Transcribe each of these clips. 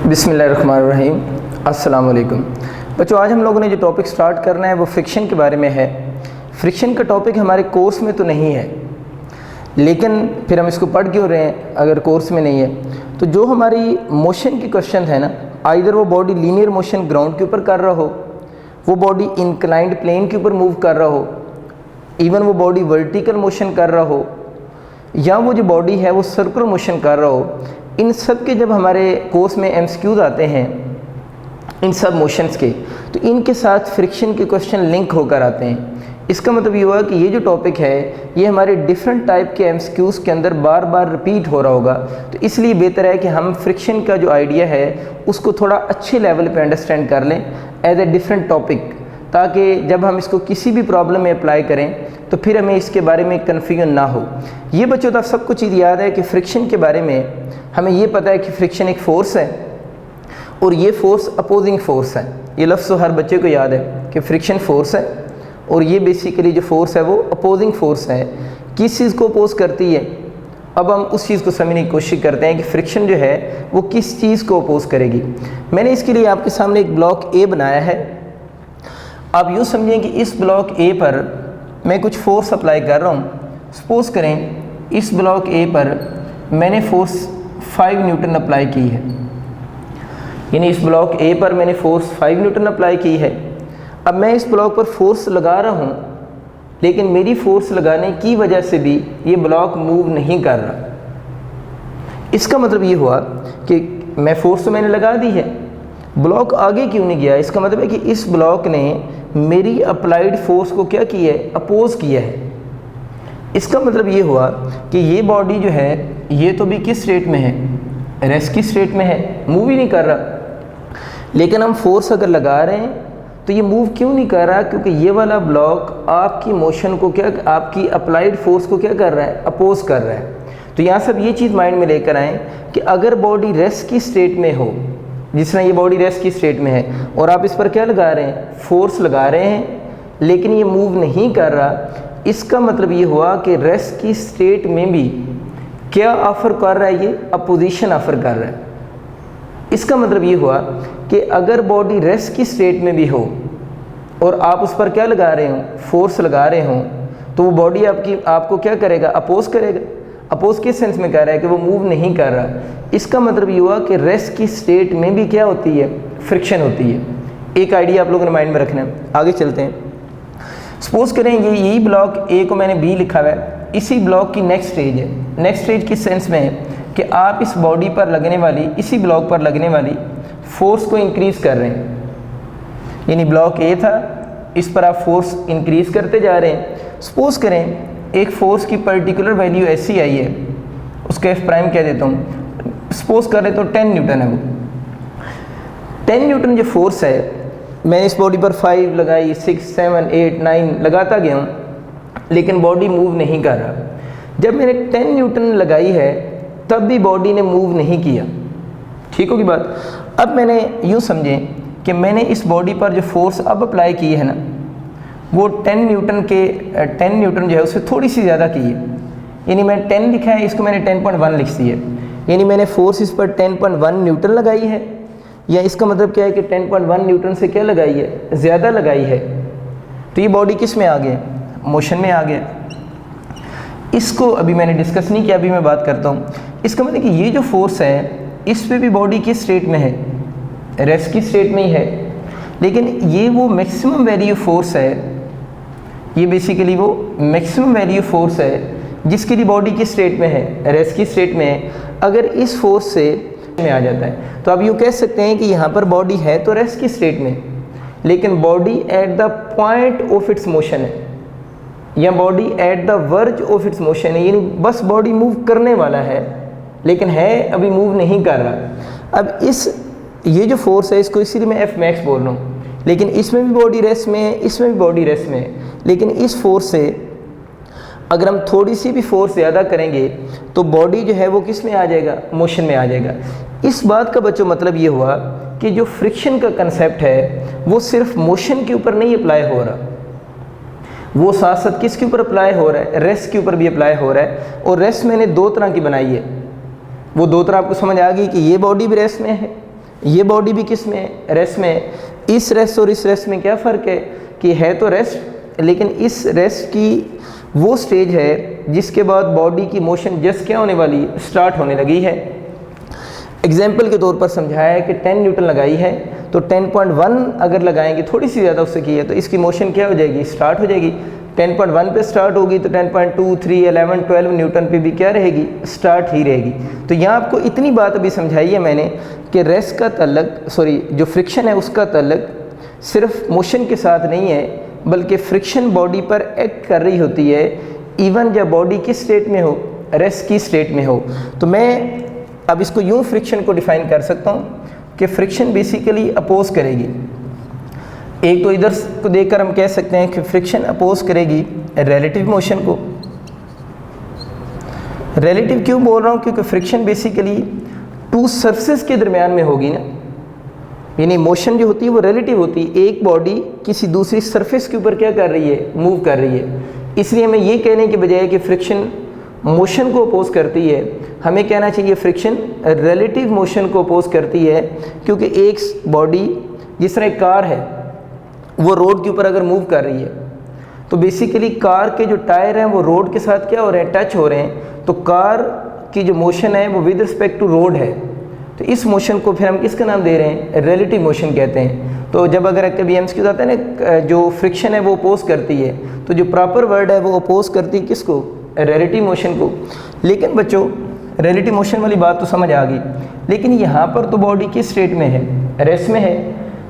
बिस्मिल्लाहिर्रहमानिर्रहीम। अस्सलाम वालेकुम बच्चों, आज हम लोगों ने जो टॉपिक स्टार्ट करना है वो फ्रिक्शन के बारे में है। फ्रिक्शन का टॉपिक हमारे कोर्स में तो नहीं है, लेकिन फिर हम इसको पढ़ क्यों रहे हैं अगर कोर्स में नहीं है। तो जो हमारी मोशन की क्वेश्चन है ना, आइदर वो बॉडी लीनियर मोशन ग्राउंड के ऊपर कर रहा हो, वो बॉडी इंक्लाइंड प्लेन के ऊपर मूव कर रहा हो, इवन वो बॉडी वर्टिकल मोशन कर रहा हो, या वो जो बॉडी है वो सर्कुलर मोशन कर रहा हो, इन सब के जब हमारे कोर्स में एमसीक्यूज आते हैं इन सब मोशंस के, तो इनके साथ फ्रिक्शन के क्वेश्चन लिंक होकर आते हैं। इसका मतलब ये हुआ कि ये जो टॉपिक है ये हमारे डिफरेंट टाइप के एमसीक्यूज के अंदर बार बार रिपीट हो रहा होगा, तो इसलिए बेहतर है कि हम फ्रिक्शन का जो आइडिया है उसको थोड़ा अच्छे लेवल पे अंडरस्टैंड कर लें एज ए डिफरेंट टॉपिक, ताकि जब हम इसको किसी भी प्रॉब्लम में अप्लाई करें तो फिर हमें इसके बारे में कन्फ्यूजन ना हो। ये बच्चों तो सबको चीज़ याद है कि फ्रिक्शन के बारे में हमें ये पता है कि फ्रिक्शन एक फ़ोर्स है और ये फ़ोर्स अपोजिंग फ़ोर्स है। ये लफ्ज़ तो हर बच्चे को याद है कि फ्रिक्शन फ़ोर्स है और ये बेसिकली जो फ़ोर्स है वो अपोजिंग फ़ोर्स है। किस चीज़ को अपोज करती है? अब हम उस चीज़ को समझने की कोशिश करते हैं कि फ्रिक्शन जो है वो किस चीज़ को अपोज करेगी। मैंने इसके लिए आपके सामने एक ब्लॉक ए बनाया है। आप यूँ समझें कि इस ब्लॉक ए पर मैं कुछ फोर्स अप्लाई कर रहा हूँ। सपोज़ करें इस ब्लॉक ए पर मैंने फोर्स 5 न्यूटन अप्लाई की है, यानी इस ब्लॉक ए पर मैंने फोर्स 5 न्यूटन अप्लाई की है। अब मैं इस ब्लॉक पर फोर्स लगा रहा हूँ, लेकिन मेरी फोर्स लगाने की वजह से भी ये ब्लॉक मूव नहीं कर रहा। इसका मतलब ये हुआ कि मैं फोर्स तो मैंने लगा दी है, ब्लॉक आगे क्यों नहीं गया? इसका मतलब है कि इस ब्लॉक ने मेरी अप्लाइड फोर्स को क्या किया है? अपोज किया है। इसका मतलब ये हुआ कि ये बॉडी जो है ये तो भी किस स्टेट में है? रेस्ट की स्टेट में है, मूव ही नहीं कर रहा। लेकिन हम फोर्स अगर लगा रहे हैं तो ये मूव क्यों नहीं कर रहा? क्योंकि ये वाला ब्लॉक आपकी मोशन को क्या, आपकी अप्लाइड फोर्स को क्या कर रहा है? अपोज कर रहा है। तो यहाँ सब ये चीज़ माइंड में लेकर आएँ कि अगर बॉडी रेस्ट की स्टेट में हो, जिस तरह ये बॉडी रेस्ट की स्टेट में है और आप इस पर क्या लगा रहे हैं? फोर्स लगा रहे हैं, लेकिन ये मूव नहीं कर रहा, इसका मतलब ये हुआ कि रेस्ट की स्टेट में भी क्या ऑफर कर रहा है? ये अपोजिशन ऑफर कर रहा है। इसका मतलब ये हुआ कि अगर बॉडी रेस्ट की स्टेट में भी हो और आप उस पर क्या लगा रहे हो? फोर्स लगा रहे हो, तो वो बॉडी आपको क्या करेगा? अपोज करेगा। अपोज किस सेंस में कह रहा है कि वो मूव नहीं कर रहा। इसका मतलब ये हुआ कि रेस्ट की स्टेट में भी क्या होती है? फ्रिक्शन होती है। एक आइडिया आप लोगों ने माइंड में रखना है। आगे चलते हैं। सपोज करें यही ब्लॉक ए को मैंने बी लिखा हुआ है, इसी ब्लॉक की नेक्स्ट स्टेज है। नेक्स्ट स्टेज किस सेंस में है कि आप इस बॉडी पर लगने वाली, इसी ब्लॉक पर लगने वाली फोर्स को इंक्रीज़ कर रहे हैं। यानी ब्लॉक ए था, इस पर आप फोर्स इंक्रीज़ करते जा रहे हैं। सपोज करें एक फोर्स की पर्टिकुलर वैल्यू ऐसी आई है, उसका एफ प्राइम कह देता हूँ, सपोज कर रहे तो 10 न्यूटन है। वो 10 न्यूटन जो फोर्स है, मैंने इस बॉडी पर 5 लगाई, 6, 7, 8, 9 लगाता गया हूँ, लेकिन बॉडी मूव नहीं कर रहा। जब मैंने 10 न्यूटन लगाई है तब भी बॉडी ने मूव नहीं किया। ठीक होगी बात? अब मैंने यूँ समझें कि मैंने इस बॉडी पर जो फोर्स अब अप्लाई की है ना, वो 10 न्यूटन जो है उससे थोड़ी सी ज़्यादा की है। यानी मैंने 10 लिखा है, इसको मैंने 10.1 लिख दी है। यानी मैंने फोर्स इस पर 10.1 न्यूटन लगाई है, या इसका मतलब क्या है कि 10.1 न्यूटन से क्या लगाई है? ज़्यादा लगाई है। तो ये बॉडी किस में आ गया? मोशन में आ गया। इसको अभी मैंने डिस्कस नहीं किया, अभी मैं बात करता हूँ। इसका मतलब कि ये जो फोर्स है इस पे भी बॉडी किस स्टेट में है? रेस्ट की स्टेट में ही है। लेकिन ये वो मैक्सिमम वैल्यू फोर्स है, ये बेसिकली वो मैक्सिमम वैल्यू फोर्स है जिसके लिए बॉडी किस स्टेट में है? रेस्ट की स्टेट में है। अगर इस फोर्स से में आ जाता है तो आप यूँ कह सकते हैं कि यहाँ पर बॉडी है तो रेस्ट की स्टेट में, लेकिन body at the point of its motion है, या body at the verge of its motion है। यानी बस बॉडी मूव करने वाला है, लेकिन है अभी मूव नहीं कर रहा। अब ये जो फोर्स है इसको इसीलिए मैं एफ मैक्स बोल रहा हूँ, लेकिन इसमें भी बॉडी रेस्ट में है, इसमें भी बॉडी रेस्ट में है। लेकिन इस फोर्स से अगर हम थोड़ी सी भी फोर्स ज़्यादा करेंगे तो बॉडी जो है वो किस में आ जाएगा, मोशन में आ जाएगा। इस बात का बच्चों मतलब ये हुआ कि जो फ्रिक्शन का कंसेप्ट है वो सिर्फ मोशन के ऊपर नहीं अप्लाई हो रहा, वो साथ साथ किसके ऊपर अप्लाई हो रहा है, रेस्ट के ऊपर भी अप्लाई हो रहा है। और रेस्ट मैंने दो तरह की बनाई है, वो दो तरह आपको समझ आ गई कि ये बॉडी भी रेस्ट में है, ये बॉडी भी किस में है, रेस्ट में है। इस रेस्ट और इस रेस्ट में क्या फ़र्क है कि है तो रेस्ट, लेकिन इस रेस्ट की वो स्टेज है जिसके बाद बॉडी की मोशन जस्ट क्या होने वाली, स्टार्ट होने लगी है। एग्जाम्पल के तौर पर समझाया है कि 10 न्यूटन लगाई है तो 10.1 अगर लगाएंगे, थोड़ी सी ज़्यादा उससे की है, तो इसकी मोशन क्या हो जाएगी, स्टार्ट हो जाएगी। 10.1 पे स्टार्ट होगी तो 10.2, 3, 11, 12 न्यूटन पे भी क्या रहेगी, स्टार्ट ही रहेगी। तो यहाँ आपको इतनी बात अभी समझाई है मैंने कि रेस्ट का तल्लक, जो फ्रिक्शन है उसका तल्लक सिर्फ मोशन के साथ नहीं है, बल्कि फ्रिक्शन बॉडी पर एक्ट कर रही होती है इवन जब बॉडी किस स्टेट में हो, रेस्ट की स्टेट में हो। तो मैं अब इसको यूँ फ्रिक्शन को डिफ़ाइन कर सकता हूँ कि फ्रिक्शन बेसिकली अपोज करेगी, एक तो इधर को देखकर हम कह सकते हैं कि फ्रिक्शन अपोज करेगी रिलेटिव मोशन को। रिलेटिव क्यों बोल रहा हूँ, क्योंकि फ्रिक्शन बेसिकली टू सरफेस के दरमियान में होगी ना, यानी मोशन जो होती है वो रिलेटिव होती है, एक बॉडी किसी दूसरी सरफेस के ऊपर क्या कर रही है, मूव कर रही है। इसलिए हमें ये कहने के बजाय कि फ्रिक्शन मोशन को अपोज करती है, हमें कहना चाहिए फ्रिक्शन रिलेटिव मोशन को अपोज करती है। क्योंकि एक बॉडी जिस तरह एक कार है वो रोड के ऊपर अगर मूव कर रही है तो बेसिकली कार के जो टायर हैं वो रोड के साथ क्या हो रहे हैं, टच हो रहे हैं। तो कार की जो मोशन है वो विद रिस्पेक्ट टू रोड है, तो इस मोशन को फिर हम किसका नाम दे रहे हैं, रिलेटिव मोशन कहते हैं। तो जब अगर कभी एमसीक्यू आता है ना, जो फ्रिक्शन है वो अपोज करती है, तो जो प्रॉपर वर्ड है वो अपोज करती है किसको, रिलेटिव मोशन को। लेकिन बच्चों रिलेटिव मोशन वाली बात तो समझ आ गई, लेकिन यहाँ पर तो बॉडी किस स्टेट में है, रेस्ट में है।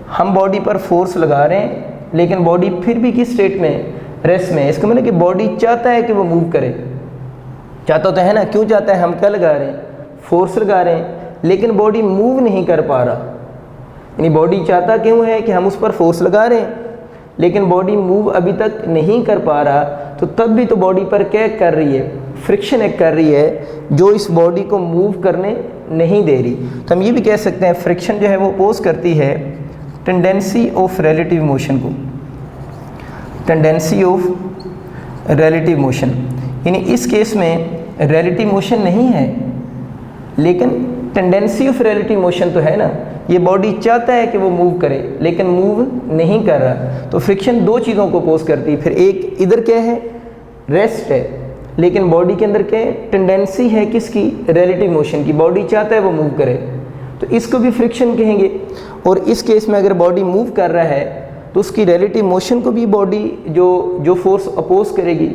हम बॉडी पर फोर्स लगा रहे हैं लेकिन बॉडी फिर भी किस स्टेट में है, रेस्ट में है। इसका मतलब कि बॉडी चाहता है कि वो मूव करे, चाहता तो है ना, क्यों चाहता है, हम क्या लगा रहे हैं, फोर्स लगा रहे हैं, लेकिन बॉडी मूव नहीं कर पा रहा। यानी बॉडी चाहता क्यों है कि हम उस पर फोर्स लगा रहे हैं, लेकिन बॉडी मूव अभी तक नहीं कर पा रहा। तो तब भी तो बॉडी पर क्या कर रही है, फ्रिक्शन एक कर रही है जो इस बॉडी को मूव करने नहीं दे रही। तो हम ये भी कह सकते हैं फ्रिक्शन जो है वो अपोज करती है टेंडेंसी ऑफ रिलेटिव मोशन को, टेंडेंसी ऑफ रिलेटिव मोशन। यानी इस केस में रिलेटिव मोशन नहीं है लेकिन टेंडेंसी ऑफ रिलेटिव मोशन तो है ना। ये बॉडी चाहता है कि वो मूव करे लेकिन मूव नहीं कर रहा। तो फ्रिक्शन दो चीज़ों को अपोज करती है। फिर एक इधर क्या है, रेस्ट है, लेकिन बॉडी के अंदर क्या है, टेंडेंसी है किसकी, रिलेटिव मोशन की। बॉडी चाहता है वो मूव करे, तो इसको भी फ्रिक्शन कहेंगे। और इस केस में अगर बॉडी मूव कर रहा है तो उसकी रिलेटिव मोशन को भी बॉडी जो फोर्स अपोज करेगी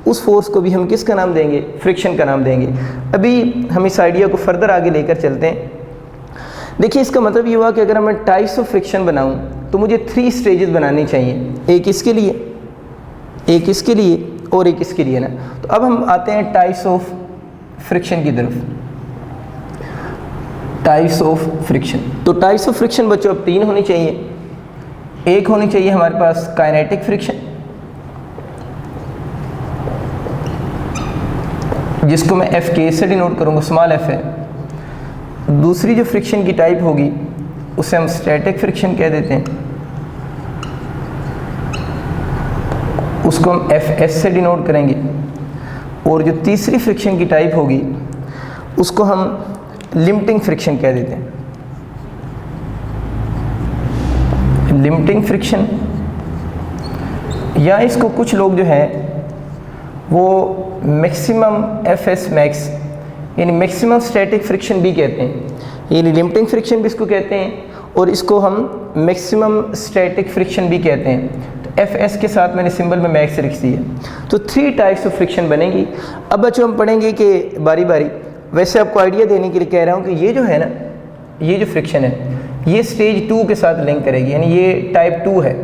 उस फोर्स को भी हम किसका नाम देंगे, फ्रिक्शन का नाम देंगे। अभी हम इस आइडिया को फर्दर आगे लेकर चलते हैं। देखिए इसका मतलब ये हुआ कि अगर मैं टाइप्स ऑफ फ्रिक्शन बनाऊं तो मुझे 3 स्टेजेस बनानी चाहिए, एक इसके लिए, एक इसके लिए और एक इसके लिए ना। तो अब हम आते हैं टाइप्स ऑफ फ्रिक्शन की तरफ। टाइप्स ऑफ फ्रिक्शन, तो टाइप्स ऑफ फ्रिक्शन बच्चों अब 3 होनी चाहिए। एक होनी चाहिए हमारे पास काइनेटिक फ्रिक्शन, जिसको मैं एफ के से डिनोट करूँगा, स्मॉल एफ है। दूसरी जो फ्रिक्शन की टाइप होगी उसे हम स्टैटिक फ्रिक्शन कह देते हैं, उसको हम एफ एस से डिनोट करेंगे। और जो तीसरी फ्रिक्शन की टाइप होगी उसको हम लिमिटिंग फ्रिक्शन कह देते हैं। लिमिटिंग फ्रिक्शन, या इसको कुछ लोग जो है वो मैक्सिमम एफ एस मैक्स यानी मैक्सिमम स्टैटिक फ्रिक्शन भी कहते हैं। यानी लिमिटिंग फ्रिक्शन भी इसको कहते हैं और इसको हम मैक्सिमम स्टैटिक फ्रिक्शन भी कहते हैं। तो एफ एस के साथ मैंने सिंबल में मैक्स लिख दिया। तो 3 टाइप्स ऑफ फ्रिक्शन बनेगी। अब बच्चों हम पढ़ेंगे कि बारी बारी। वैसे आपको आइडिया देने के लिए कह रहा हूँ कि ये जो है ना, ये जो फ्रिक्शन है ये स्टेज 2 के साथ लिंक करेगी, यानी ये टाइप 2 है।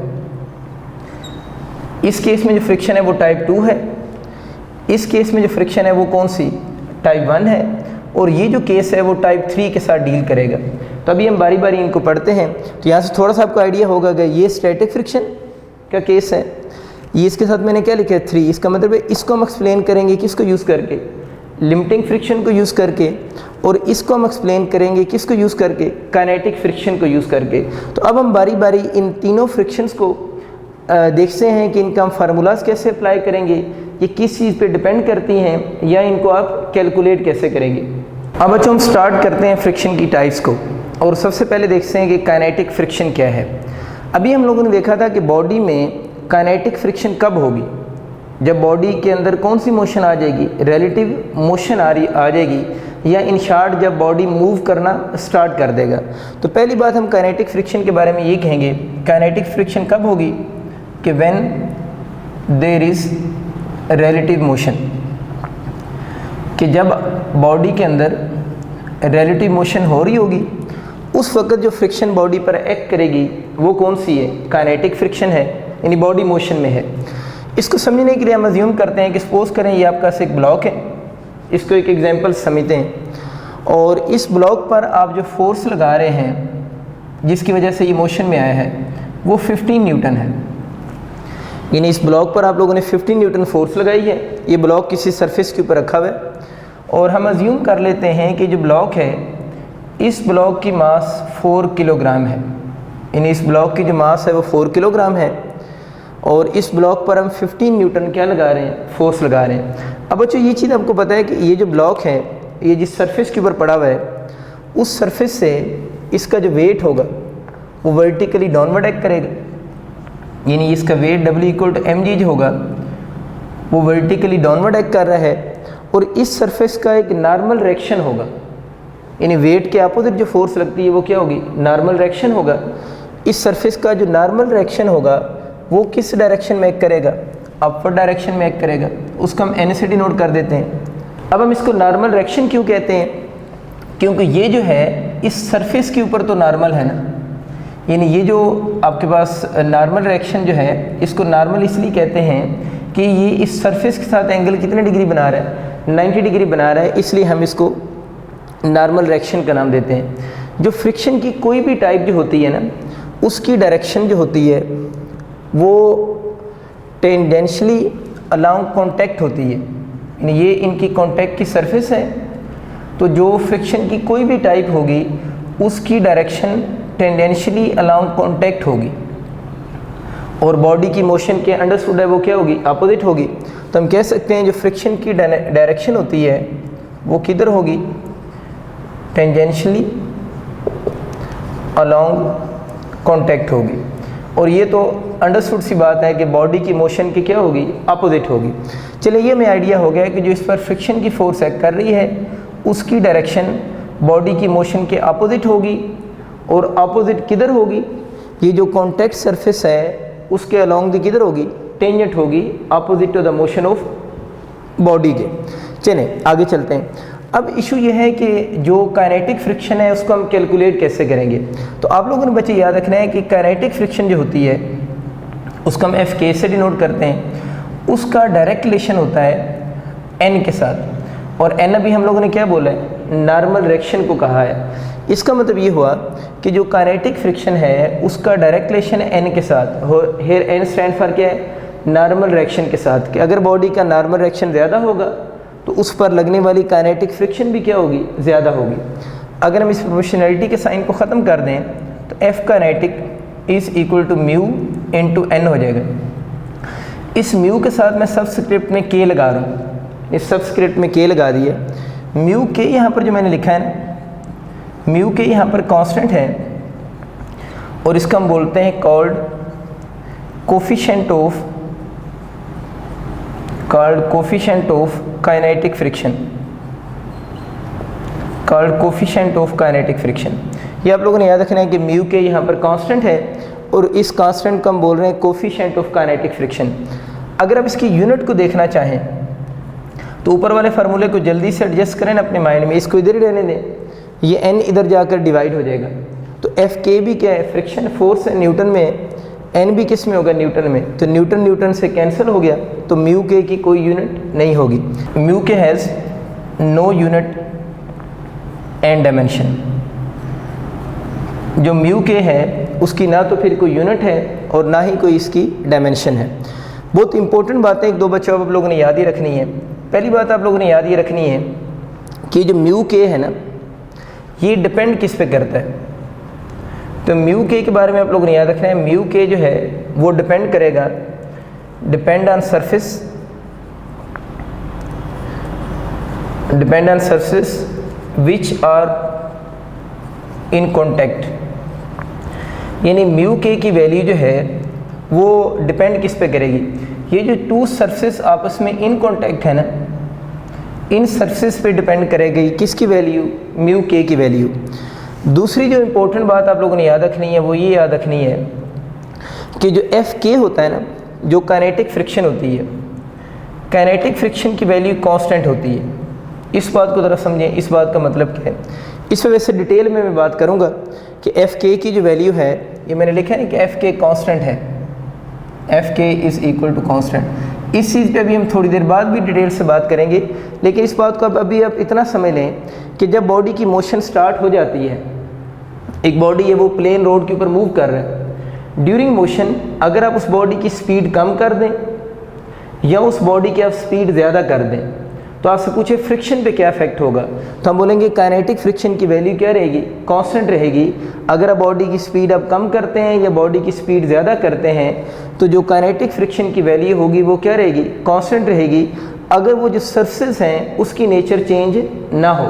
इस केस में जो फ्रिक्शन है वो टाइप 2 है, इस केस में जो फ्रिक्शन है वो कौन सी, टाइप 1 है, और ये जो केस है वो टाइप 3 के साथ डील करेगा। तो अभी हम बारी बारी इनको पढ़ते हैं। तो यहाँ से थोड़ा सा आपको आइडिया होगा कि ये स्टैटिक फ्रिक्शन का केस है, ये इसके साथ मैंने क्या लिखा है 3, इसका मतलब है इसको हम एक्सप्लेन करेंगे किसको यूज़ करके, लिमिटिंग फ्रिक्शन को यूज़ करके, और इसको हम एक्सप्लेन करेंगे किसको यूज़ करके, काइनेटिक फ्रिक्शन को यूज़ करके। तो अब हम बारी बारी इन तीनों फ्रिक्शंस को देखते हैं कि इनका हम फार्मूलाज कैसे अप्लाई करेंगे, ये किस चीज़ पे डिपेंड करती हैं, या इनको आप कैलकुलेट कैसे करेंगे। अब बच्चों हम स्टार्ट करते हैं फ्रिक्शन की टाइप्स को, और सबसे पहले देखते हैं कि काइनेटिक फ्रिक्शन क्या है। अभी हम लोगों ने देखा था कि बॉडी में काइनेटिक फ्रिक्शन कब होगी, जब बॉडी के अंदर कौन सी मोशन आ जाएगी, रिलेटिव मोशन आ जाएगी, या इन शॉर्ट जब बॉडी मूव करना स्टार्ट कर देगा। तो पहली बात हम काइनेटिक फ्रिक्शन के बारे में ये कहेंगे, काइनेटिक फ्रिक्शन कब होगी कि when there is relative motion, कि जब बॉडी के अंदर रिलेटिव मोशन हो रही होगी उस वक्त जो फ्रिक्शन बॉडी पर एक्ट करेगी वो कौन सी है, काइनेटिक फ्रिक्शन है, यानी बॉडी मोशन में है। इसको समझने के लिए हम अज्यूम करते हैं कि सपोज करें ये आपका एक ब्लॉक है, इसको एक एग्जांपल समझते हैं, और इस ब्लॉक पर आप जो फोर्स लगा रहे हैं जिसकी वजह से ये मोशन में आया है वो 15 न्यूटन है, यानी इस ब्लॉक पर आप लोगों ने 15 न्यूटन फोर्स लगाई है। ये ब्लॉक किसी सरफेस के ऊपर रखा हुआ है, और हम अज्यूम कर लेते हैं कि जो ब्लॉक है इस ब्लॉक की मास 4 किलोग्राम है, यानी इस ब्लॉक की जो मास है वो 4 किलोग्राम है, और इस ब्लॉक पर हम 15 न्यूटन क्या लगा रहे हैं, फोर्स लगा रहे हैं। अब बच्चों ये चीज़ आपको पता है कि ये जो ब्लॉक है ये जिस सरफेस के ऊपर पड़ा हुआ है उस सरफेस से इसका जो वेट होगा वो वर्टिकली डाउनवर्ड एक्ट करेगा, यानी इसका वेट W = mg होगा, वो वर्टिकली डाउनवर्ड एक्ट कर रहा है, और इस सरफेस का एक नॉर्मल रिएक्शन होगा, यानी वेट के अपोजिट जो फोर्स लगती है वो क्या होगी, नॉर्मल रिएक्शन होगा। इस सरफेस का जो नॉर्मल रिएक्शन होगा वो किस डायरेक्शन में एक्ट करेगा, अपवर्ड डायरेक्शन में एक्ट करेगा, उसको हम n से डिनोट कर देते हैं। अब हम इसको नॉर्मल रिएक्शन क्यों कहते हैं, क्योंकि ये जो है इस सरफेस के ऊपर तो नॉर्मल है ना, यानी ये जो आपके पास नॉर्मल रिएक्शन जो है इसको नॉर्मल इसलिए कहते हैं कि ये इस सरफेस के साथ एंगल कितने डिग्री बना रहा है, 90 डिग्री बना रहा है, इसलिए हम इसको नॉर्मल रिएक्शन का नाम देते हैं। जो फ्रिक्शन की कोई भी टाइप जो होती है ना उसकी डायरेक्शन जो होती है वो टेंडेंशियली अलोंग कांटेक्ट होती है, यानी ये इनकी कांटेक्ट की सरफेस है, तो जो फ्रिक्शन की कोई भी टाइप होगी उसकी डायरेक्शन टेंडेंशियली अलोंग कांटेक्ट होगी, और बॉडी की मोशन के अंडरस्टूड है वो क्या होगी, अपोजिट होगी। तो हम कह सकते हैं जो फ्रिक्शन की डायरेक्शन होती है वो किधर होगी, टेंजेंशियली अलोंग कांटेक्ट होगी, और ये तो अंडरस्टूड सी बात है कि बॉडी की मोशन की क्या होगी, अपोजिट होगी। चलिए ये हमें आइडिया हो गया कि जो इस पर फ्रिक्शन की फोर्स एक्ट कर रही है उसकी डायरेक्शन बॉडी की मोशन के अपोजिट होगी, और अपोजिट किधर होगी, ये जो कॉन्टैक्ट सरफेस है उसके अलोंग दी किधर होगी, टेंजेंट होगी, opposite to the motion of body के। चलें आगे चलते हैं। अब इशू ये है कि जो काइनेटिक फ्रिक्शन है उसको हम कैलकुलेट कैसे करेंगे। तो आप लोगों ने बच्चे याद रखना है कि काइनेटिक फ्रिक्शन जो होती है उसको हम Fk से डिनोट करते हैं, उसका डायरेक्ट रिलेशन होता है n के साथ, और n अभी हम लोगों ने क्या बोला है, नॉर्मल रिएक्शन को कहा है। इसका मतलब ये हुआ कि जो काइनेटिक फ्रिक्शन है उसका डायरेक्ट रिलेशन है n के साथ, हेयर n स्टैंड फॉर क्या है, नॉर्मल रिएक्शन के साथ, कि अगर बॉडी का नॉर्मल रिएक्शन ज़्यादा होगा तो उस पर लगने वाली काइनेटिक फ्रिक्शन भी क्या होगी, ज़्यादा होगी। अगर हम इस प्रोपोर्शनैलिटी के साइन को ख़त्म कर दें तो F kinetic is equal to mu into n हो जाएगा। इस म्यू के साथ मैं सबस्क्रिप्ट में k लगा रहा हूँ, इस सबस्क्रिप्ट में k लगा दिया। म्यू k यहाँ पर जो मैंने लिखा है ना, म्यू k यहाँ पर कांस्टेंट है, और इसका हम बोलते हैं called coefficient of kinetic friction, ये आप लोगों ने याद रखना है कि म्यू के यहाँ पर कांस्टेंट है, और इस कांस्टेंट को हम बोल रहे हैं कोफिशिएंट ऑफ काइनेटिक फ्रिक्शन। अगर आप इसकी यूनिट को देखना चाहें तो ऊपर वाले फार्मूले को जल्दी से एडजस्ट करें ना अपने माइंड में, इसको इधर ही रहने दें, ये n इधर जाकर डिवाइड हो जाएगा। तो Fk भी क्या है, फ्रिक्शन फोर्स है न्यूटन में, n भी किस में होगा, न्यूटन में, तो न्यूटन से कैंसिल हो गया, तो म्यू के की कोई यूनिट नहीं होगी। म्यू के has no unit and dimension, जो म्यू के है उसकी ना तो फिर कोई यूनिट है और ना ही कोई इसकी डायमेंशन है। बहुत इंपॉर्टेंट बातें एक दो बच्चों आप लोगों ने याद ही रखनी है। पहली बात आप लोगों ने याद ये रखनी है कि जो म्यू के है ना, ये डिपेंड किस पे करता है। तो म्यू के बारे में आप लोगों ने याद रखना है, म्यू के जो है वो डिपेंड करेगा, depend on surface which are in contact. यानी म्यू के की वैल्यू जो है वो डिपेंड किस पे करेगी, ये जो टू सरफेस आपस में इन कॉन्टैक्ट है ना, इन सरफेस पे डिपेंड करेगी किसकी वैल्यू, म्यू के की वैल्यू। दूसरी जो इम्पोर्टेंट बात आप लोगों ने याद रखनी है वो ये याद रखनी है कि जो एफ के होता है ना, जो काइनेटिक फ्रिक्शन होती है, काइनेटिक फ्रिक्शन की वैल्यू कांस्टेंट होती है। इस बात को ज़रा समझें, इस बात का मतलब क्या है। इस वजह से डिटेल में मैं बात करूंगा कि एफ के की जो वैल्यू है, ये मैंने लिखा है ना कि एफ के कांस्टेंट है, एफ के इज़ इक्वल टू कांस्टेंट। इस चीज़ पे भी हम थोड़ी देर बाद भी डिटेल से बात करेंगे, लेकिन इस बात को अभी आप इतना समझ लें कि जब बॉडी की मोशन स्टार्ट हो जाती है, एक बॉडी है वो प्लेन रोड के ऊपर मूव कर रहा है, ड्यूरिंग मोशन अगर आप उस बॉडी की स्पीड कम कर दें या उस बॉडी की आप स्पीड ज़्यादा कर दें, तो आपसे पूछे फ्रिक्शन पे क्या इफेक्ट होगा, तो हम बोलेंगे काइनेटिक फ्रिक्शन की वैल्यू क्या रहेगी, कांस्टेंट रहेगी। अगर आप बॉडी की स्पीड आप कम करते हैं या बॉडी की स्पीड ज़्यादा करते हैं तो जो काइनेटिक फ्रिक्शन की वैल्यू होगी वो क्या रहेगी, कांस्टेंट रहेगी। अगर वो जो सरफेस हैं उसकी नेचर चेंज ना हो,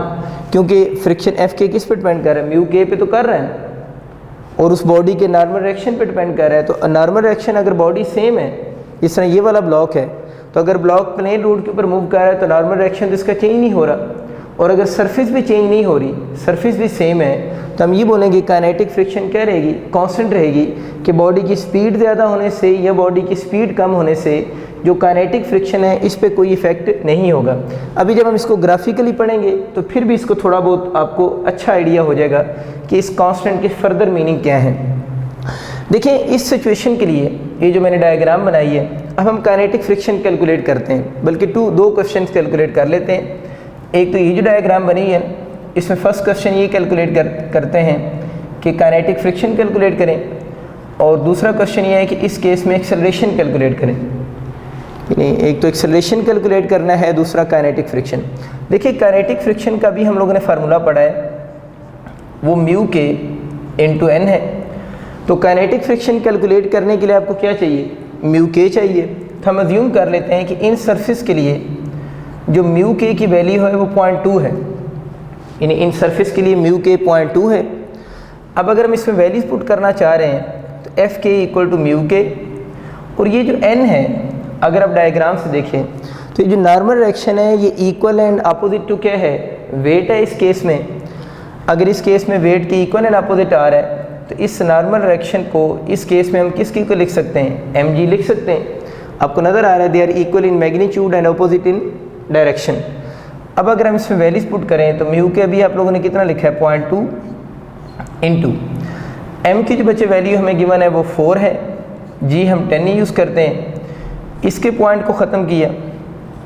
क्योंकि फ्रिक्शन एफ के किस पे डिपेंड कर रहा है, म्यू के पे तो कर रहा है, और उस बॉडी के नॉर्मल रिएक्शन पे डिपेंड कर रहा है। तो नॉर्मल रिएक्शन अगर बॉडी सेम है, जिस तरह ये वाला ब्लॉक है, तो अगर ब्लॉक प्लेन रोड के ऊपर मूव कर रहा है तो नॉर्मल रिएक्शन तो इसका चेंज नहीं हो रहा, और अगर सरफेस भी चेंज नहीं हो रही, सरफेस भी सेम है, तो हम ये बोलेंगे काइनेटिक फ्रिक्शन क्या रहेगी, कांस्टेंट रहेगी। कि बॉडी की स्पीड ज़्यादा होने से या बॉडी की स्पीड कम होने से जो काइनेटिक फ्रिक्शन है इस पर कोई इफेक्ट नहीं होगा। अभी जब हम इसको ग्राफिकली पढ़ेंगे तो फिर भी इसको थोड़ा बहुत आपको अच्छा आइडिया हो जाएगा कि इस कांस्टेंट के फर्दर मीनिंग क्या है। देखिए इस सिचुएशन के लिए ये जो मैंने डायग्राम बनाई है, अब हम काइनेटिक फ्रिक्शन कैलकुलेट करते हैं, बल्कि दो क्वेश्चन कैलकुलेट कर लेते हैं। एक तो ये जो डायग्राम बनी है, इसमें फर्स्ट क्वेश्चन ये कैलकुलेट करते हैं कि काइनेटिक फ्रिक्शन कैलकुलेट करें, और दूसरा क्वेश्चन ये है कि इस केस में एक्सेलरेशन कैलकुलेट करें। एक तो एक्सेलरेशन कैलकुलेट करना है, दूसरा काइनेटिक फ्रिक्शन। देखिए काइनेटिक फ्रिक्शन का भी हम लोगों ने फार्मूला पढ़ा है, वो म्यू के इनटू एन है। तो काइनेटिक फ्रिक्शन कैलकुलेट करने के लिए आपको क्या चाहिए, म्यू के चाहिए। तो हम अज्यूम कर लेते हैं कि इन सरफेस के लिए जो म्यू के की वैल्यू है वो 0.2 है, यानी इन सरफेस के लिए म्यू के 0.2 है। अब अगर हम इसमें वैल्यूज पुट करना चाह रहे हैं तो एफ के इक्वल टू म्यू के, और ये जो एन है अगर आप डायग्राम से देखें तो ये जो नॉर्मल रिएक्शन है ये इक्वल एंड अपोजिट टू क्या है, वेट है। इस केस में अगर इस केस में वेट की इक्वल एंड अपोजिट आ रहा है तो इस नॉर्मल रिएक्शन को इस केस में हम किसकी को लिख सकते हैं, एम जी लिख सकते हैं। आपको नज़र आ रहा है they are equal in magnitude and opposite in direction. अब अगर हम इसमें वैल्यूज पुट करें तो म्यू के अभी आप लोगों ने कितना लिखा है 0.2 इंटू एम की जो बच्चे वैल्यू हमें गिवन है वो 4 है, जी हम 10 ही यूज़ करते हैं। इसके पॉइंट को ख़त्म किया,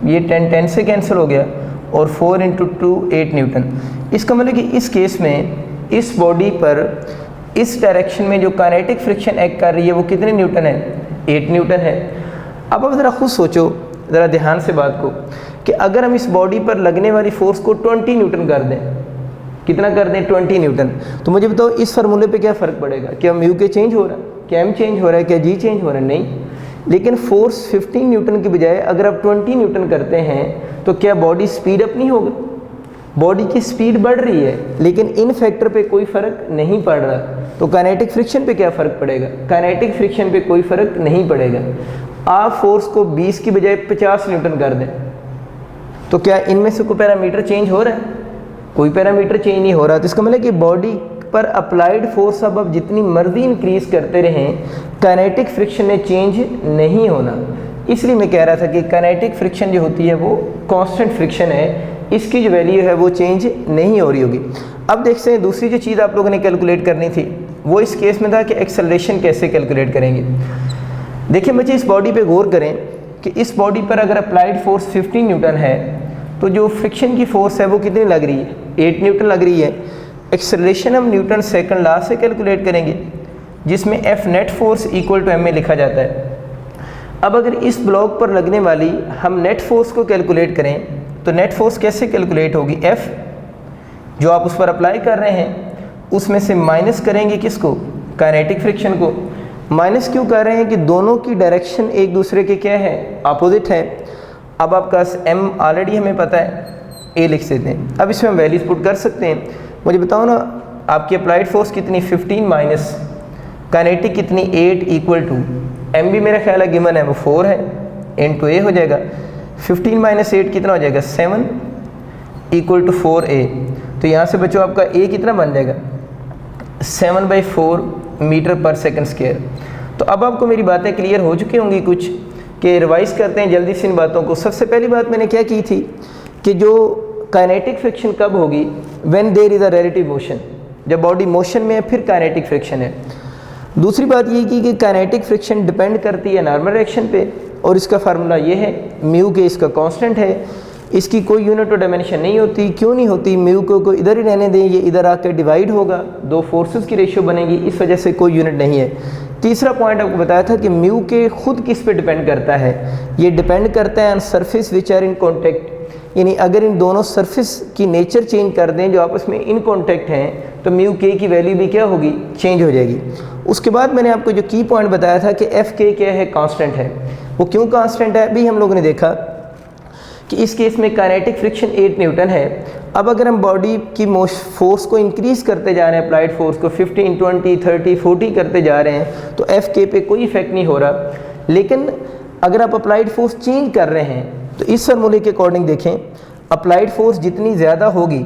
ये 10 से कैंसिल हो गया, और 4 इंटू 2 8 न्यूटन। इसका मतलब कि इस केस में इस बॉडी पर इस डायरेक्शन में जो काइनेटिक फ्रिक्शन एक्ट कर रही है वो कितने न्यूटन है, 8 न्यूटन है। अब आप ज़रा खुद सोचो ज़रा ध्यान से बात को कि अगर हम इस बॉडी पर लगने वाली फोर्स को 20 न्यूटन कर दें, कितना कर दें 20 न्यूटन, तो मुझे बताओ इस फार्मूले पे क्या फ़र्क पड़ेगा, क्या म्यू के चेंज हो रहा है, क्या एम चेंज हो रहा है, क्या जी चेंज हो रहा है, नहीं। लेकिन फोर्स 15 न्यूटन की बजाय अगर आप 20 न्यूटन करते हैं तो क्या बॉडी स्पीड अप नहीं होगा, बॉडी की स्पीड बढ़ रही है, लेकिन इन फैक्टर पे कोई फ़र्क नहीं पड़ रहा। तो काइनेटिक फ्रिक्शन पे क्या फ़र्क पड़ेगा, काइनेटिक फ्रिक्शन पे कोई फ़र्क नहीं पड़ेगा। आप फोर्स को 20 की बजाय 50 न्यूटन कर दें तो क्या इनमें से कोई पैरामीटर चेंज हो रहा है, कोई पैरामीटर चेंज नहीं हो रहा। तो इसका मतलब कि बॉडी पर अप्लाइड फोर्स अब जितनी मर्जी इंक्रीज करते रहें, काइनेटिक फ्रिक्शन ने चेंज नहीं होना। इसलिए मैं कह रहा था कि काइनेटिक फ्रिक्शन जो होती है वो कांस्टेंट फ्रिक्शन है, इसकी जो वैल्यू है वो चेंज नहीं हो रही होगी। अब देखते हैं दूसरी जो चीज़ आप लोगों ने कैलकुलेट करनी थी वो इस केस में था कि एक्सेलरेशन कैसे कैलकुलेट करेंगे। देखिए बच्चे इस बॉडी पे गौर करें कि इस बॉडी पर अगर अप्लाइड फोर्स 15 न्यूटन है तो जो फ्रिक्शन की फोर्स है वो कितनी लग रही है, 8 न्यूटन लग रही है। एक्सेलरेशन हम न्यूटन सेकंड लॉ से कैलकुलेट करेंगे जिसमें F net force equal to M में लिखा जाता है। अब अगर इस ब्लॉक पर लगने वाली हम नेट फोर्स को कैलकुलेट करें तो नेट फोर्स कैसे कैलकुलेट होगी, F जो आप उस पर अप्लाई कर रहे हैं उसमें से माइनस करेंगे किसको, काइनेटिक फ्रिक्शन को। माइनस क्यों कर रहे हैं कि दोनों की डायरेक्शन एक दूसरे के क्या है, अपोजिट है। अब आपका M ऑलरेडी हमें पता है, A लिख देते हैं। अब इसमें हम वैल्यूज पुट कर सकते हैं। मुझे बताओ ना आपकी अप्लाइड फोर्स कितनी, 15 माइनस काइनेटिक कितनी 8 इक्वल टू M भी मेरा ख्याल है गिवन है वो 4 है, इनटू A हो जाएगा। 15 माइनस 8 कितना हो जाएगा 7 इक्वल टू 4A। तो यहाँ से बच्चों आपका A कितना बन जाएगा 7/4 मीटर पर सेकंड स्क्वायर। तो अब आपको मेरी बातें क्लियर हो चुकी होंगी कुछ, कि रिवाइज करते हैं जल्दी से इन बातों को। सबसे पहली बात मैंने क्या की थी कि जो काइनेटिक फ्रिक्शन कब होगी, when there is a relative motion, जब बॉडी मोशन में है फिर काइनेटिक फ्रिक्शन है। दूसरी बात ये की कि काइनेटिक फ्रिक्शन डिपेंड करती है नॉर्मल डायरेक्शन पे, और इसका फार्मूला ये है म्यू के, इसका कांस्टेंट है, इसकी कोई यूनिट और डायमेंशन नहीं होती। क्यों नहीं होती, म्यू को इधर ही रहने दें, ये इधर आकर डिवाइड होगा, दो फोर्सेस की रेशियो बनेगी, इस वजह से कोई यूनिट नहीं है। तीसरा पॉइंट आपको बताया था कि म्यू के खुद किस पे डिपेंड करता है, ये डिपेंड करता है on surface which are in contact, यानी अगर इन दोनों सरफेस की नेचर चेंज कर दें जो आपस में इन कॉन्टेक्ट हैं तो म्यू के की वैल्यू भी क्या होगी, चेंज हो जाएगी। उसके बाद मैंने आपको जो की पॉइंट बताया था कि एफ के क्या है, कांस्टेंट है। वो क्यों कांस्टेंट है, अभी हम लोगों ने देखा कि इस केस में काइनेटिक फ्रिक्शन 8 न्यूटन है। अब अगर हम बॉडी की फोर्स को इंक्रीज करते जा रहे हैं, अप्लाइड फोर्स को 15, 20, 30, 40 करते जा रहे हैं, तो एफ के पे कोई इफेक्ट नहीं हो रहा। लेकिन अगर आप अप्लाइड फोर्स चेंज कर रहे हैं तो इस फार्मूले के अकॉर्डिंग देखें, अप्लाइड फोर्स जितनी ज़्यादा होगी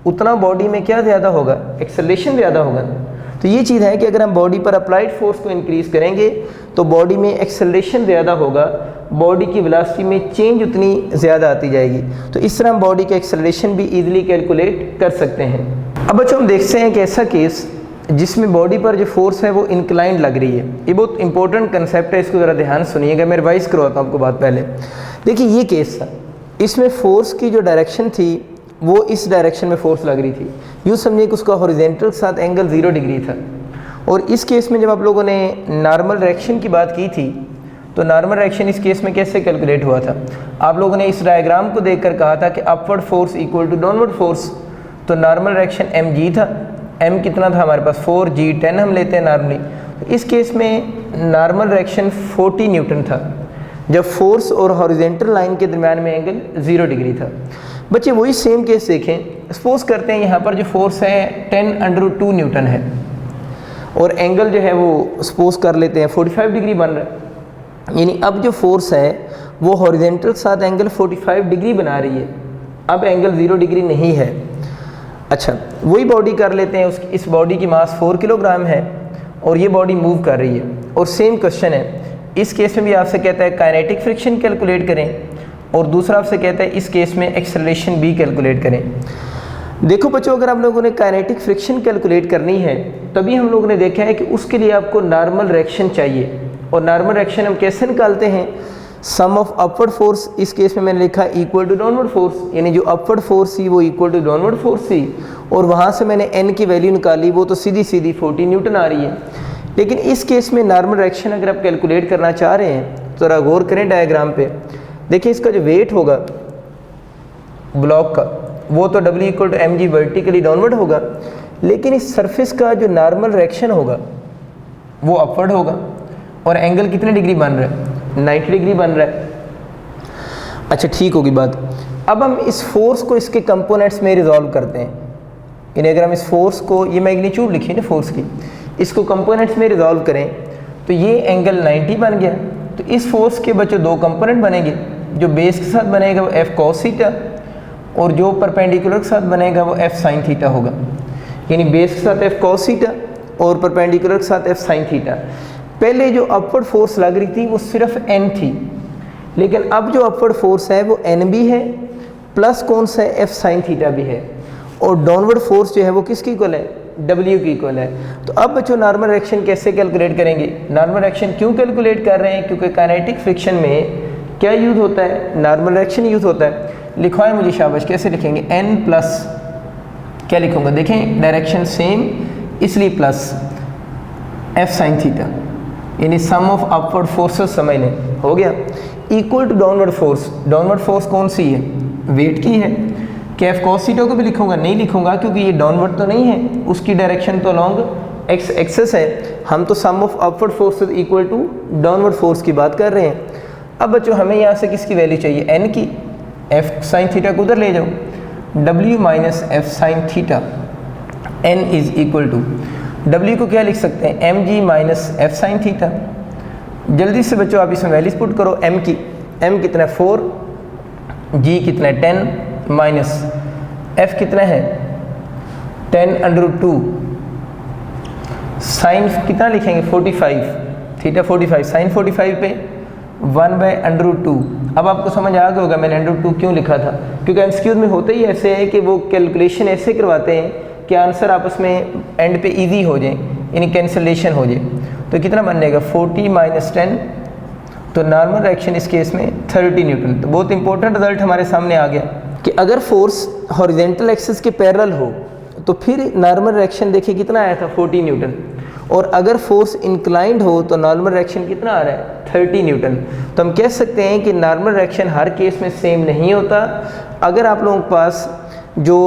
उतना बॉडी में क्या ज़्यादा होगा, एक्सेलरेशन ज़्यादा होगा। तो ये चीज़ है कि अगर हम बॉडी पर अप्लाइड फोर्स को इंक्रीज़ करेंगे तो बॉडी में एक्सेलरेशन ज़्यादा होगा, बॉडी की वेलोसिटी में चेंज उतनी ज़्यादा आती जाएगी। तो इस तरह हम बॉडी का एक्सेलरेशन भी ईजिली कैलकुलेट कर सकते हैं। अब बच्चों हम देखते हैं कि ऐसा केस जिसमें बॉडी पर जो फोर्स है वो इंक्लाइंड लग रही है। ये बहुत इंपॉर्टेंट कंसेप्ट है, इसको ज़रा ध्यान सुनिएगा, मैं रिवाइज करवाता हूँ आपको बात। पहले देखिए ये केस था, इसमें फोर्स की जो डायरेक्शन थी वो इस डायरेक्शन में फोर्स लग रही थी। यूँ समझिए कि उसका हॉरिजॉन्टल के साथ एंगल 0 डिग्री था। और इस केस में जब आप लोगों ने नॉर्मल डायरेक्शन की बात की थी तो नॉर्मल डायरेक्शन इस केस में कैसे कैलकुलेट हुआ था, आप लोगों ने इस डायग्राम को देखकर कहा था कि upward force equal to downward force. तो नॉर्मल डायरेक्शन mg था, m कितना था हमारे पास 4g 10 हम लेते हैं नॉर्मली। तो इस केस में नॉर्मल डायरेक्शन 40 न्यूटन था जब फोर्स और हॉरिजॉन्टल लाइन के दरमियान में एंगल 0 डिग्री था। बच्चे वही सेम केस देखें, सपोज करते हैं यहाँ पर जो फोर्स है 10√2 न्यूटन है और एंगल जो है वो सपोज कर लेते हैं 45 डिग्री बन रहा है। यानी अब जो फोर्स है वो हॉरिजॉन्टल के साथ एंगल 45 डिग्री बना रही है, अब एंगल 0 डिग्री नहीं है। अच्छा वही बॉडी कर लेते हैं, उसकी इस बॉडी की मास 4 किलोग्राम है और ये बॉडी मूव कर रही है। और सेम क्वेश्चन है, इस केस में भी आपसे कहता है काइनेटिक फ्रिक्शन कैलकुलेट करें और दूसरा आपसे कहता है इस केस में एक्सेलरेशन भी कैलकुलेट करें। देखो बच्चों, अगर आप लोगों ने काइनेटिक फ्रिक्शन कैलकुलेट करनी है तभी हम लोगों ने देखा है कि उसके लिए आपको नॉर्मल डायरेक्शन चाहिए। और नॉर्मल डायरेक्शन हम कैसे निकालते हैं, सम ऑफ अपवर्ड फोर्स, इस केस में मैंने लिखा इक्वल टू डाउनवर्ड फोर्स, यानी जो अपवर्ड फोर्स थी वो इक्वल टू डाउनवर्ड फोर्स थी और वहाँ से मैंने n की वैल्यू निकाली, वो तो सीधी सीधी 40 न्यूटन आ रही है। लेकिन इस केस में नॉर्मल डायरेक्शन अगर आप कैलकुलेट करना चाह रहे हैं तो ज़रा गौर करें डायग्राम पे। देखिए इसका जो वेट होगा ब्लॉक का वो तो W equal to mg vertically downward होगा, लेकिन इस सरफेस का जो नॉर्मल डायरेक्शन होगा वो अपवर्ड होगा और एंगल कितने डिग्री बन रहा है, 90 डिग्री बन रहा है। अच्छा ठीक होगी बात। अब हम इस फोर्स को इसके कंपोनेंट्स में रिजॉल्व करते हैं, यानी अगर हम इस फोर्स को, ये मैग्नीट्यूड लिखी है ना फोर्स की, इसको कंपोनेंट्स में रिजॉल्व करें तो ये एंगल 90 बन गया। तो इस फोर्स के बच्चों दो कंपोनेंट बनेंगे, जो बेस के साथ बनेगा वो F cos थीटा और जो परपेंडिकुलर के साथ बनेगा वो F sin थीटा होगा। यानी बेस के साथ F cos थीटा और परपेंडिकुलर के साथ F sin थीटा। पहले जो अपवर्ड फोर्स लग रही थी वो सिर्फ n थी, लेकिन अब जो अपवर्ड फोर्स है वो n भी है प्लस कौन सा है, F sin थीटा भी है, और डाउनवर्ड फोर्स जो है वो किसकी इक्वल है, W की इक्वल है। तो अब बच्चों नॉर्मल डायरेक्शन कैसे कैलकुलेट करेंगे, नॉर्मल डायरेक्शन क्यों कैलकुलेट कर रहे हैं, क्योंकि काइनेटिक फ्रिक्शन में क्या यूज़ होता है, नॉर्मल डायरेक्शन यूज़ होता है। लिखवाएं मुझे शाबाश, कैसे लिखेंगे, n प्लस क्या लिखूँगा, देखें डायरेक्शन सेम इसलिए प्लस F sin थीटा। यानी सम ऑफ अपवर्ड फोर्सेस समझ लें, हो गया। इक्वल टू डाउनवर्ड फोर्स कौन सी है, वेट की है। क्या एफ कॉस थीटा को भी लिखूंगा, नहीं लिखूंगा क्योंकि ये डाउनवर्ड तो नहीं है, उसकी डायरेक्शन तो लॉन्ग एक्स एक्सेस है। हम तो sum of upward forces equal to downward force की बात कर रहे हैं। अब बच्चों हमें यहाँ से किसकी वैल्यू चाहिए, एन की। एफ साइन थीटा को उधर ले जाओ, W minus F sine theta N is equal to, W को क्या लिख सकते हैं, M G minus F sine theta. जल्दी से बच्चों आप इसमें वैल्यूज पुट करो, एम की, एम कितना है 4, जी कितना है 10 माइनस एफ कितना है 10√2, साइन कितना लिखेंगे 45, थीटा 45, साइन 45 पे 1/√2। अब आपको समझ आ गया होगा मैंने √2 क्यों लिखा था, क्योंकि एमसीक्यूज में होता ही ऐसे है कि वो कैलकुलेशन ऐसे करवाते हैं कि आंसर आपस में एंड पे इजी हो जाए, यानी कैंसलेशन हो जाए। तो कितना बन जाएगा 40 माइनस 10, तो नॉर्मल रिएक्शन इस केस में 30 न्यूटन। तो बहुत इंपॉर्टेंट रिजल्ट हमारे सामने आ गया कि अगर फोर्स हॉरिजॉन्टल एक्सिस के पैरेलल हो तो फिर नॉर्मल रिएक्शन देखिए कितना आया था 40 न्यूटन, और अगर फोर्स इंक्लाइंड हो तो नॉर्मल रिएक्शन कितना आ रहा है 30 न्यूटन। तो हम कह सकते हैं कि नॉर्मल रिएक्शन हर केस में सेम नहीं होता। अगर आप लोगों के पास जो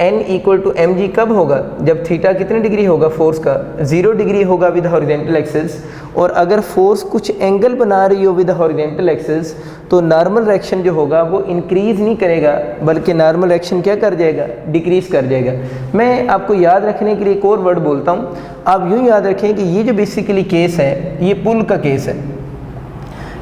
n equal to M G कब होगा, जब थीटा कितने डिग्री होगा फोर्स का, 0 डिग्री होगा विद हॉरिजॉन्टल एक्सिस, और अगर फोर्स कुछ एंगल बना रही हो विद हॉरिजॉन्टल एक्सिस तो नॉर्मल रिएक्शन जो होगा वो इंक्रीज नहीं करेगा बल्कि नॉर्मल रिएक्शन क्या कर जाएगा, डिक्रीज कर जाएगा। मैं आपको याद रखने के लिए एक और वर्ड बोलता हूँ, आप यूँ याद रखें कि ये जो बेसिकली केस है ये पुल का केस है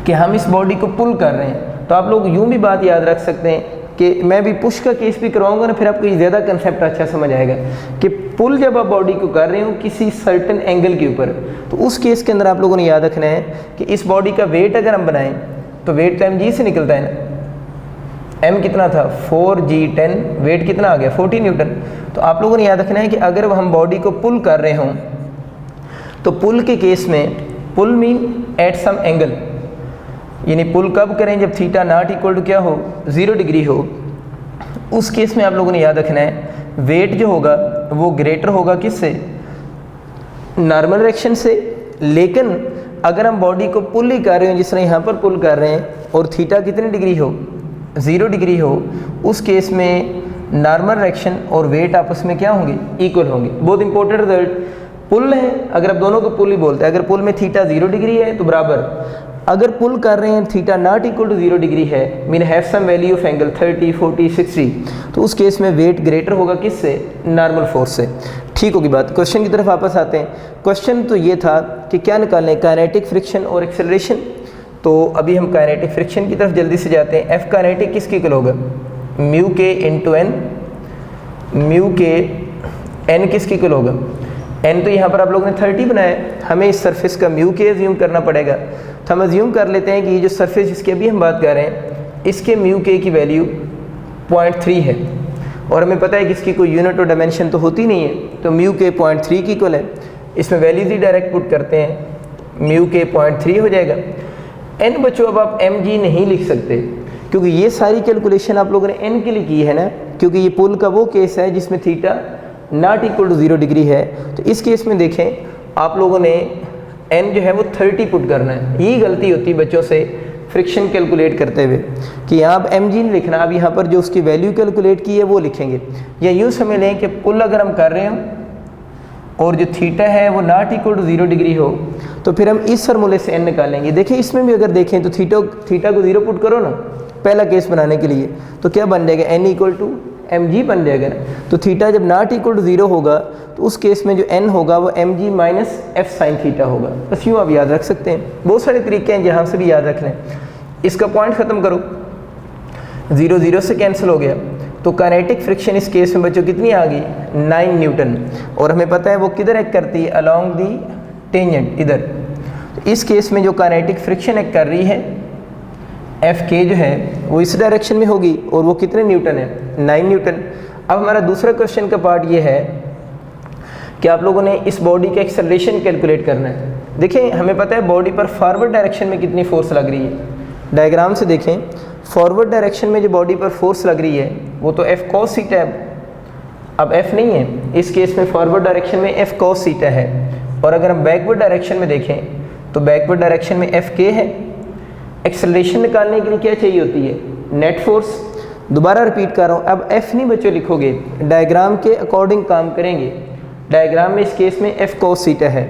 कि हम इस बॉडी को पुल कर रहे हैं। तो आप लोग यूँ भी बात याद रख सकते हैं कि मैं भी पुश का केस भी करवाऊंगा ना, फिर आपको ज़्यादा कंसेप्ट अच्छा समझ आएगा कि पुल जब आप बॉडी को कर रहे हो किसी सर्टेन एंगल के ऊपर, तो उस केस के अंदर आप लोगों ने याद रखना है कि इस बॉडी का वेट अगर हम बनाएं तो वेट तो mg से निकलता है ना, m कितना था 4g10, वेट कितना आ गया 40 न्यूटन। तो आप लोगों ने याद रखना है कि अगर हम बॉडी को पुल कर रहे हों तो पुल के केस में, पुल मीन एट सम एंगल, यानी पुल कब करें जब थीटा नॉट इक्वल टू क्या हो 0 डिग्री हो। उस केस में आप लोगों ने याद रखना है वेट जो होगा वो ग्रेटर होगा किससे, नॉर्मल रिएक्शन से। लेकिन अगर हम बॉडी को पुल ही कर रहे हो जिस तरह यहाँ पर पुल कर रहे हैं और थीटा कितनी डिग्री हो 0 डिग्री हो, उस केस में नॉर्मल रिएक्शन और वेट आपस में क्या होंगे, इक्वल होंगे। बहुत इंपॉर्टेंट रिजल्ट, पुल है, अगर आप दोनों को पुल ही बोलते हैं, अगर पुल में थीटा 0 डिग्री है तो बराबर, अगर पुल कर रहे हैं theta not equal to 0 degree है, mean have some value of angle 30, 40, 60, तो उस केस में वेट ग्रेटर होगा किससे, नॉर्मल फोर्स से। ठीक होगी बात। क्वेश्चन की तरफ वापस आते हैं। क्वेश्चन तो ये था कि क्या निकालें, काइनेटिक फ्रिक्शन और एक्सेलरेशन। तो अभी हम काइनेटिक फ्रिक्शन की तरफ जल्दी से जाते हैं। एफ काइनेटिक किसके इक्वल होगा, म्यू के इंटू एन, म्यू के एन किसके इक्वल होगा, एन तो यहाँ पर आप लोगों ने 30 बनाया, हमें इस सरफेस का म्यू के एज्यूम करना पड़ेगा। तो हम एज्यूम कर लेते हैं कि ये जो सरफेस जिसकी अभी हम बात कर रहे हैं इसके म्यू के की वैल्यू 0.3 है, और हमें पता है कि इसकी कोई यूनिट और डायमेंशन तो होती नहीं है, तो म्यू के 0.3 की इक्वल है। इसमें वैल्यूज ही डायरेक्ट पुट करते हैं, म्यू के 0.3 हो जाएगा। एन बच्चों अब आप एम जी नहीं लिख सकते क्योंकि ये सारी कैलकुलेशन आप लोगों ने एन के लिए की है ना, क्योंकि ये पुल का वो केस है जिसमें theta not equal to 0 degree है। तो इस केस में देखें आप लोगों ने एन जो है वो 30 पुट करना है। यही गलती होती है बच्चों से फ्रिक्शन कैलकुलेट करते हुए कि यहाँ आप एम जी नहीं लिखना, अब यहाँ पर जो उसकी वैल्यू कैलकुलेट की है वो लिखेंगे। या यूँ समझ लें कि पुल अगर हम कर रहे हो और जो थीटा है वो नॉट इक्वल टू 0 डिग्री हो तो फिर हम इस फार्मूले से एन निकालेंगे। देखिए इसमें भी अगर देखें तो थीटा को 0 पुट करो ना पहला केस बनाने के लिए, तो क्या बन जाएगा, N equal to M G बन जाएगा ना। तो थीटा जब नॉट इक्वल टू 0 होगा तो उस केस में जो एन होगा वो M G minus F sine theta होगा। बस यूँ आप याद रख सकते हैं। बहुत सारे तरीके हैं जहाँ से भी याद रख लें। इसका पॉइंट ख़त्म करो, 0 0 से कैंसिल हो गया, तो काइनेटिक फ्रिक्शन इस केस में बच्चों कितनी आ गई, 9 न्यूटन। और हमें पता है वो किधर एक्ट करती है, अलॉन्ग दी टेंजेंट, इधर। तो इस केस में जो काइनेटिक फ्रिक्शन एक्ट कर रही है एफ के जो है वो इस डायरेक्शन में होगी, और वो कितने न्यूटन है, 9 न्यूटन। अब हमारा दूसरा क्वेश्चन का पार्ट ये है कि आप लोगों ने इस बॉडी का एक्सेलरेशन कैलकुलेट करना है। देखें हमें पता है बॉडी पर फॉरवर्ड डायरेक्शन में कितनी फोर्स लग रही है, डायग्राम से देखें फॉरवर्ड डायरेक्शन में जो बॉडी पर फोर्स लग रही है वो तो एफ कॉस थीटा है। अब एफ नहीं है इस केस में, फॉरवर्ड डायरेक्शन में एफ कॉस थीटा है। और अगर हम बैकवर्ड डायरेक्शन में देखें तो बैकवर्ड डायरेक्शन में एफ के है। एक्सेलरेशन निकालने के लिए क्या चाहिए होती है, नेट फोर्स। दोबारा रिपीट कर रहा हूँ, अब एफ नहीं बच्चों लिखोगे, डायग्राम के अकॉर्डिंग काम करेंगे। डायग्राम में इस केस में एफ cos थीटा है,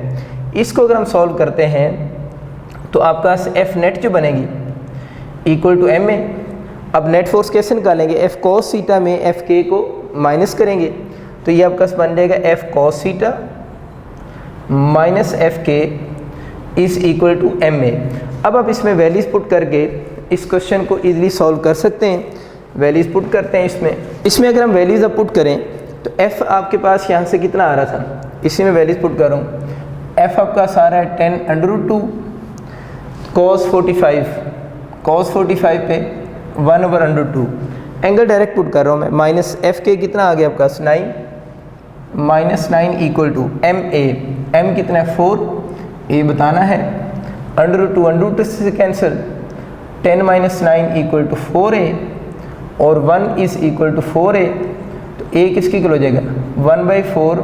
इसको अगर हम सॉल्व करते हैं तो आपका एफ नेट जो बनेगी इक्वल टू एम ए। अब नेट फोर्स कैसे निकालेंगे, एफ cos थीटा में एफ के को माइनस करेंगे तो ये आपका बन जाएगा F cos theta minus F के is equal to M A. अब आप इसमें वैल्यूज पुट करके इस क्वेश्चन को इजीली सॉल्व कर सकते हैं। वैल्यूज पुट करते हैं इसमें अगर हम वैल्यूज अब पुट करें तो f आपके पास यहाँ से कितना आ रहा था, इसी में वैल्यूज पुट कर रहा हूँ। f आपका सारा है 10√2 cos 45 पे 1/√2। एंगल डायरेक्ट पुट कर रहा हूँ मैं, माइनस एफ के कितना आ गया आपका 9 equal to M A. M कितना है 4, ये बताना है। √2 से कैंसिल, 10 - 9 इक्वल टू 4a और 1 इज इक्वल टू 4a। तो a किसकी इक्वल हो जाएगा 1/4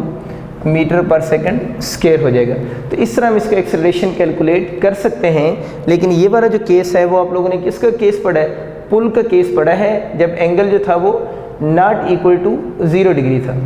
मीटर पर सेकंड स्क्वायर हो जाएगा। तो इस तरह हम इसका एक्सेलरेशन कैलकुलेट कर सकते हैं। लेकिन ये वाला जो केस है वो आप लोगों ने किसका केस पढ़ा है, पुल का केस पढ़ा है, जब एंगल जो था वो नॉट इक्वल टू 0 डिग्री था।